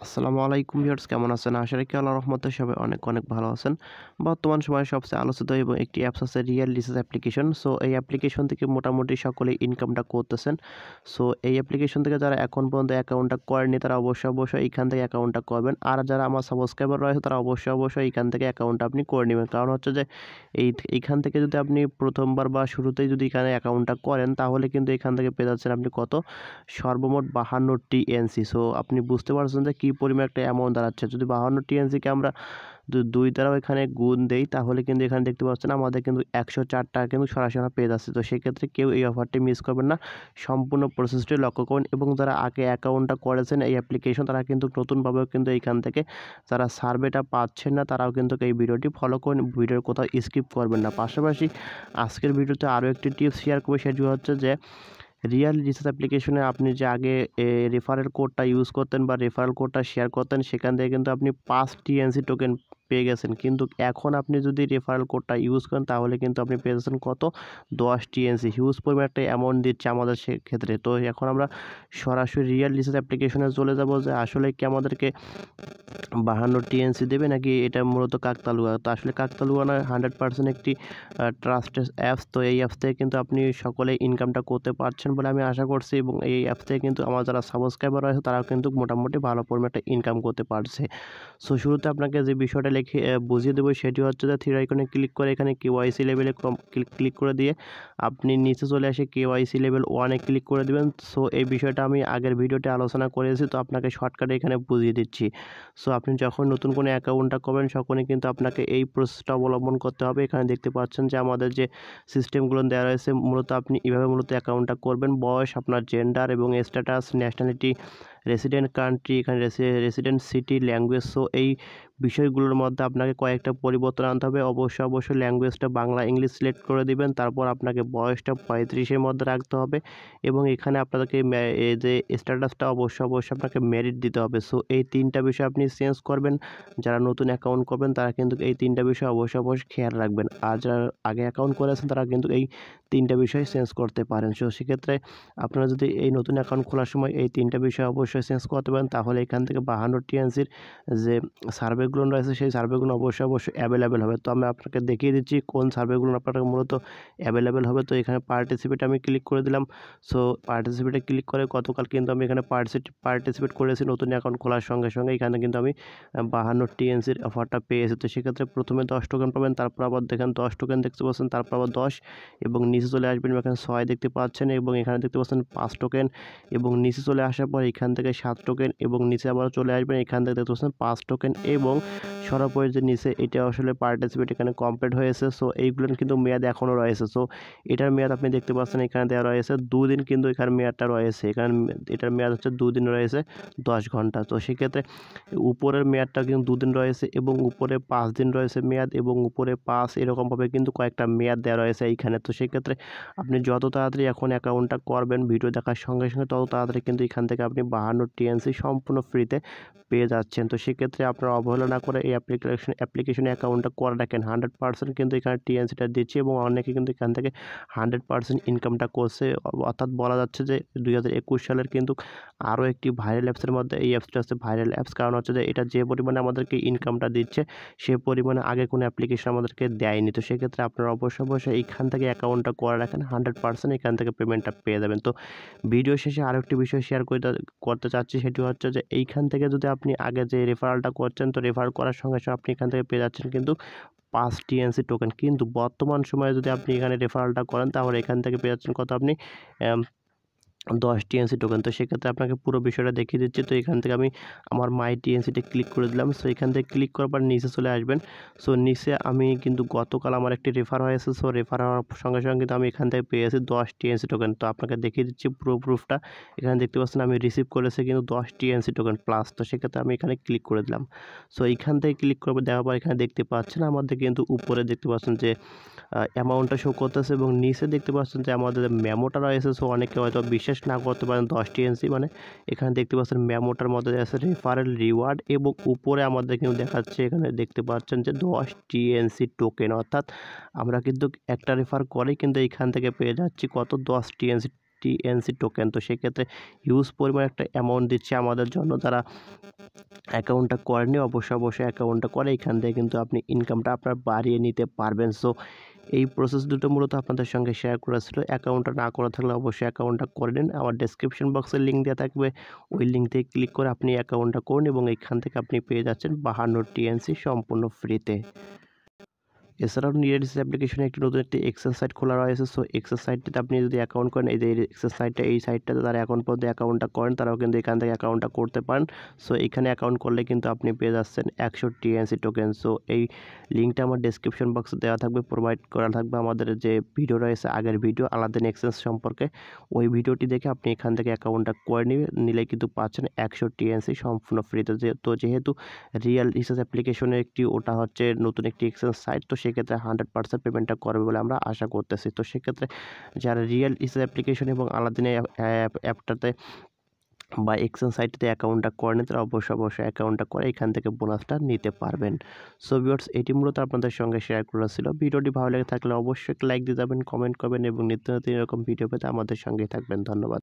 আসসালামু আলাইকুম ভিউয়ার্স, কেমন আছেন? আশা রাখি আল্লাহর রহমতে সবাই অনেক অনেক ভালো আছেন। বর্তমান সময়ে সবচেয়ে আলোচিত এবং একটি অ্যাপস আছে রিয়েল রিসার্চ অ্যাপ্লিকেশন। সো এই অ্যাপ্লিকেশন থেকে মোটামুটি সকলেই ইনকামটা করতেছেন। সো এই অ্যাপ্লিকেশন থেকে যারা এখন পর্যন্ত অ্যাকাউন্টটা করেননি তারা অবশ্যই এইখান থেকে অ্যাকাউন্টটা করবেন। আর যারা আমার সাবস্ক্রাইবার রয়েছে তারা অবশ্যই এইখান থেকে অ্যাকাউন্টটা আপনি করে নেবেন। কারণ হচ্ছে যে এইখান থেকে যদি আপনি প্রথমবার বা শুরুতেই যদি এখানে অ্যাকাউন্টটা করেন তাহলে কিন্তু এখান থেকে পেয়ে যাচ্ছেন আপনি কত? সর্বমোট 52 টিএনসি। সো আপনি বুঝতে পারছেন যে কী পরিমাণ একটা অ্যামাউন্ট দাঁড়াচ্ছে। যদি 52 টিএনসিকে আমরা ২ দ্বারাও এখানে গুণ দেই তাহলে কিন্তু এখানে দেখতে পাচ্ছেন আমাদের কিন্তু ১০৪ টাকা কিন্তু সরাসরি আমরা পেয়ে যাচ্ছি। তো সেক্ষেত্রে কেউ এই অফারটি মিস করবেন না। সম্পূর্ণ প্রসেসটি লক্ষ্য করুন এবং যারা আগে অ্যাকাউন্টটা করেছেন এই অ্যাপ্লিকেশন তারা কিন্তু নতুনভাবেও কিন্তু এইখান থেকে যারা সার্ভেটা পাচ্ছেন না তারাও কিন্তু এই ভিডিওটি ফলো করুন। ভিডিওর কোথাও স্কিপ করবেন না। পাশাপাশি আজকের ভিডিওতে আরও একটি টিপস শেয়ার করব, সেটি হচ্ছে যে রিয়াল রিসার্চ অ্যাপ্লিকেশনে আপনি যে আগে রেফারেল কোডটা ইউজ করতেন বা রেফারেল কোডটা শেয়ার করতেন সেখান থেকে কিন্তু আপনি ৫ টিএনসি টোকেন পেয়ে গেছেন। কিন্তু এখন আপনি যদি রেফারেল কোডটা ইউজ করেন তাহলে কিন্তু আপনি পেয়ে যাচ্ছেন কত? ১০ টিএনসি। হিউজ পরিমাণ একটা অ্যামাউন্ট দিচ্ছে আমাদের সেক্ষেত্রে। তো এখন আমরা সরাসরি রিয়াল রিসার্চ অ্যাপ্লিকেশনে চলে যাব যে আসলে কি আমাদেরকে ৫২ টিএনসি দেবে নাকি এটা মূলত কাকতালুয়া। তো আসলে কাকতালুয়া না, 100% একটি ট্রাস্টেড অ্যাপস। তো এই অ্যাপস থেকে কিন্তু আপনি সকলেই ইনকামটা করতে পারছেন বলে আমি আশা করছি এবং এই অ্যাপস থেকে কিন্তু আমার যারা সাবস্ক্রাইবার রয়েছে তারাও কিন্তু মোটামুটি ভালো পরিমাণে একটা ইনকাম করতে পারছে। সো শুরুতে আপনাকে যে বিষয়টা লিখে বুঝিয়ে দেবো সেটি হচ্ছে যে থ্রি আইকনে ক্লিক করে এখানে কেওয়াইসি লেভেলে ক্লিক করে দিয়ে আপনি নিচে চলে আসে কেওয়াইসি লেভেল 1 এ ক্লিক করে দিবেন। সো এই বিষয়টা আমি আগের ভিডিওতে আলোচনা করেছি, তো আপনাকে শর্টকাটে এখানে বুঝিয়ে দিচ্ছি। সো আপনি যখন নতুন কোনো অ্যাকাউন্টটা করবেন তখনই কিন্তু আপনাকে এই প্রসেসটা অবলম্বন করতে হবে। এখানে দেখতে পাচ্ছেন যে আমাদের যে সিস্টেমগুলো দেওয়া রয়েছে মূলত আপনি এভাবে অ্যাকাউন্টটা করবেন। বয়স, আপনার জেন্ডার এবং স্ট্যাটাস, ন্যাশনালিটি, রেসিডেন্ট কান্ট্রি, এখানে রেসিডেন্ট সিটি, ল্যাঙ্গুয়েজ। সো এই বিষয়গুলোর মধ্যে আপনাকে কয়েকটা পরিবর্তন আনতে হবে। অবশ্যই ল্যাঙ্গুয়েজটা বাংলা, ইংলিশ সিলেক্ট করে দিবেন। তারপর আপনাকে বয়সটা 35 এর মধ্যে রাখতে হবে এবং এখানে আপনাদেরকে এই যে স্ট্যাটাসটা অবশ্যই আপনাকে মেরিট দিতে হবে। সো এই ৩টা বিষয় আপনি চেঞ্জ করবেন। যারা নতুন অ্যাকাউন্ট করবেন তারা কিন্তু এই ৩টা বিষয় অবশ্যই খেয়াল রাখবেন। আর যারা আগে অ্যাকাউন্ট করেছেন তারা কিন্তু এই ৩টা বিষয় চেঞ্জ করতে পারেন। সো সেক্ষেত্রে আপনারা যদি এই নতুন অ্যাকাউন্ট খোলার সময় এই ৩টা বিষয় অবশ্যই চেঞ্জ করতে পারেন তাহলে এখান থেকে ৫২ টিএনসির যে সার্ভেগুলো রয়েছে সেই সার্ভেগুলো অবশ্যই অ্যাভেলেবেল হবে। তো আমি আপনাকে দেখিয়ে দিচ্ছি কোন সার্ভেগুলো আপনার মূলত অ্যাভেলেবেল হবে। তো এখানে পার্টিসিপেট আমি ক্লিক করে দিলাম। সো পার্টিসিপেটে ক্লিক করে গতকাল কিন্তু আমি এখানে পার্টিসিপেট করেছি নতুন অ্যাকাউন্ট খোলার সঙ্গে এখানে কিন্তু আমি ৫২ টিএনসির অফারটা পেয়েছি। তো সেক্ষেত্রে প্রথমে 10 টোকেন পাবেন, তারপর আবার দেখেন 10 টোকেন দেখতে পাচ্ছেন, তারপর আবার 10 এবং নিচে চলে আসবেন এখানে 6 দেখতে পাচ্ছেন এবং এখানে দেখতে পাচ্ছেন 5 টোকেন এবং নিচে চলে আসার পর এখান থেকে 7 টোকেন এবং নিচে আবার চলে আসবেন এখান থেকে দেখতে পাচ্ছেন 5 টোকেন এবং সর্বোপরি যে নিচে এটা আসলে পার্টিসিপেট এখানে কমপ্লিট হয়েছে। সো এইগুলোর কিন্তু মেয়াদ এখনও রয়েছে। সো এটার মেয়াদ আপনি দেখতে পাচ্ছেন এখানে দেওয়া রয়েছে 2 দিন, কিন্তু এখানে মেয়াদটা রয়েছে। এখানে এটার মেয়াদ হচ্ছে 2 দিন রয়েছে 10 ঘন্টা। তো সেক্ষেত্রে উপরের মেয়াদটা কিন্তু 2 দিন রয়েছে এবং উপরে 5 দিন রয়েছে মেয়াদ এবং উপরে 5 এরকমভাবে কিন্তু কয়েকটা মেয়াদ দেওয়া রয়েছে এইখানে। তো সেক্ষেত্রে আপনি যত তাড়াতাড়ি এখন অ্যাকাউন্টটা করবেন ভিডিও দেখার সঙ্গে তত তাড়াতাড়ি কিন্তু এখান থেকে আপনি 52 টিএনসি সম্পূর্ণ ফ্রিতে পেয়ে যাচ্ছেন। তো সেক্ষেত্রে আপনারা অবহেলা না করে এই অ্যাপ্লিকেশনে অ্যাকাউন্টটা করে রাখেন। 100% কিন্তু এখানে টিএনসিটা দিচ্ছে এবং অনেকে কিন্তু এখান থেকে 100% ইনকামটা করছে। অর্থাৎ বলা যাচ্ছে যে 2021 সালের কিন্তু আরও একটি ভাইরাল অ্যাপসের মধ্যে এই অ্যাপসটা হচ্ছে ভাইরাল অ্যাপস। কারণ হচ্ছে যে এটা যে পরিমাণে আমাদেরকে ইনকামটা দিচ্ছে সে পরিমাণে আগে কোনো অ্যাপ্লিকেশন আমাদেরকে দেয়নি। তো সেক্ষেত্রে আপনারা অবশ্যই এইখান থেকে অ্যাকাউন্টটা করে রাখেন। 100% এখান থেকে পেমেন্টটা পেয়ে যাবেন। তো ভিডিও শেষে আরও একটি বিষয় শেয়ার করতে চাচ্ছি, সেটি হচ্ছে যে এইখান থেকে যদি আপনি আগে যে রেফারেলটা করছেন তো রেফার করার সঙ্গে আপনি এখান থেকে পেয়ে যাচ্ছেন কিন্তু 5 টিএনসি টোকেন। কিন্তু বর্তমান সময়ে যদি আপনি এখানে রেফারেলটা করেন তাহলে এখান থেকে পেয়ে যাচ্ছেন কত? আপনি 10 টিএনসি টোকেন। তো সেক্ষেত্রে আপনাকে পুরো বিষয়টা দেখিয়ে দিচ্ছি। তো এখান থেকে আমি আমার মাই টিএনসিতে ক্লিক করে দিলাম। সো এখান থেকে ক্লিক করার পর নিচে চলে আসবেন। সো নিচে আমি কিন্তু গতকাল আমার একটি রেফার হয়েছে। সো রেফার হওয়ার সঙ্গে কিন্তু আমি এখান থেকে পেয়েছি 10 টিএনসি টোকেন। তো আপনাকে দেখিয়ে দিচ্ছি পুরো প্রুফটা। এখানে দেখতে পাচ্ছেন আমি রিসিভ করেছি কিন্তু 10 টিএনসি টোকেন প্লাস। তো সেক্ষেত্রে আমি এখানে ক্লিক করে দিলাম। সো এইখান থেকে ক্লিক দেওয়ার পর এখানে দেখতে পাচ্ছেন আমাদের কিন্তু উপরে দেখতে পাচ্ছেন যে অ্যামাউন্টটা শো করতেছে এবং নিচে দেখতে পাচ্ছেন যে আমাদের মেমোটা রয়েছে। সো অনেকে হয়তো বিশ্বাস না করতে পারেন 10 টিএনসি মানে এখানে দেখতে পাচ্ছেন মেমোটার মধ্যে আছে রেফারেল রিওয়ার্ড এবং উপরে আমাদের কিন্তু দেখাচ্ছে এখানে দেখতে পাচ্ছেন যে 10 টিএনসি টোকেন। অর্থাৎ আমরা কিন্তু একটা রেফার করেই কিন্তু এইখান থেকে পেয়ে যাচ্ছি কত? 10 টিএনসি টোকেন। তো সেক্ষেত্রে হিউজ পরিমাণ একটা অ্যামাউন্ট দিচ্ছে আমাদের জন্য যারা অ্যাকাউন্টটা করেননি অবশ্যই অ্যাকাউন্টটা করে এখান থেকে কিন্তু আপনি ইনকামটা আপনার বাড়িয়ে নিতে পারবেন। সো এই প্রসেস দুটো মূলত আপনাদের সঙ্গে শেয়ার করা ছিল। অ্যাকাউন্টটা না করা থাকলে অবশ্যই অ্যাকাউন্টটা করে নিন। আমার ডেসক্রিপশন বক্সে লিঙ্ক দেওয়া থাকবে। ওই লিঙ্ক থেকে ক্লিক করে আপনি অ্যাকাউন্টটা করুন এবং এখান থেকে আপনি পেয়ে যাচ্ছেন 52 টিএনসি সম্পূর্ণ ফ্রিতে। এছাড়াও রিয়েলিটিস অ্যাপ্লিকেশনে নতুন একটি এক্সেল সাইট খোলা রয়েছে। সো এক্সেল সাইটটিতে আপনি যদি অ্যাকাউন্ট করেন, এই যে এক্সেল সাইটটা, এই সাইটটাতে তারা এখন পর্যন্ত অ্যাকাউন্টটা করেন তারাও কিন্তু এখান থেকে অ্যাকাউন্টটা করতে পারেন। সো এখানে অ্যাকাউন্ট করলে কিন্তু আপনি পেয়ে যাচ্ছেন 100 টিএনসি টোকেন। সো এই লিঙ্কটা আমার ডেসক্রিপশন বক্সে দেওয়া থাকবে, প্রোভাইড করা থাকবে আমাদের যে ভিডিও রয়েছে আগের ভিডিও আলাদিন এক্সচেঞ্জ সম্পর্কে, ওই ভিডিওটি দেখে আপনি এখান থেকে অ্যাকাউন্টটা করে নিলে কিন্তু পাচ্ছেন 100 টিএনসি সম্পূর্ণ ফ্রিতে। তো যেহেতু রিয়েল রিসার্চ অ্যাপ্লিকেশনের একটি ওটা হচ্ছে নতুন একটি এক্সচেঞ্জ সাইট, তো সেক্ষেত্রে 100% পেমেন্টটা করবে বলে আমরা আশা করতেছি। তো সেক্ষেত্রে যারা রিয়েল রিসার্চ অ্যাপ্লিকেশন এবং আলাদিন অ্যাপটাতে বা এক্সচেঞ্জ সাইটটিতে অ্যাকাউন্টটা করেন তারা অবশ্যই অ্যাকাউন্টটা করে এখান থেকে বোনাসটা নিতে পারবেন। সো ভিউয়ার্স, এটি মূলত আপনাদের সঙ্গে শেয়ার করা ছিল। ভিডিওটি ভালো লেগে থাকলে অবশ্যই লাইক দিয়ে যাবেন, কমেন্ট করবেন এবং নিত্য নতুন এরকম ভিডিও পেতে আমাদের সঙ্গেই থাকবেন। ধন্যবাদ।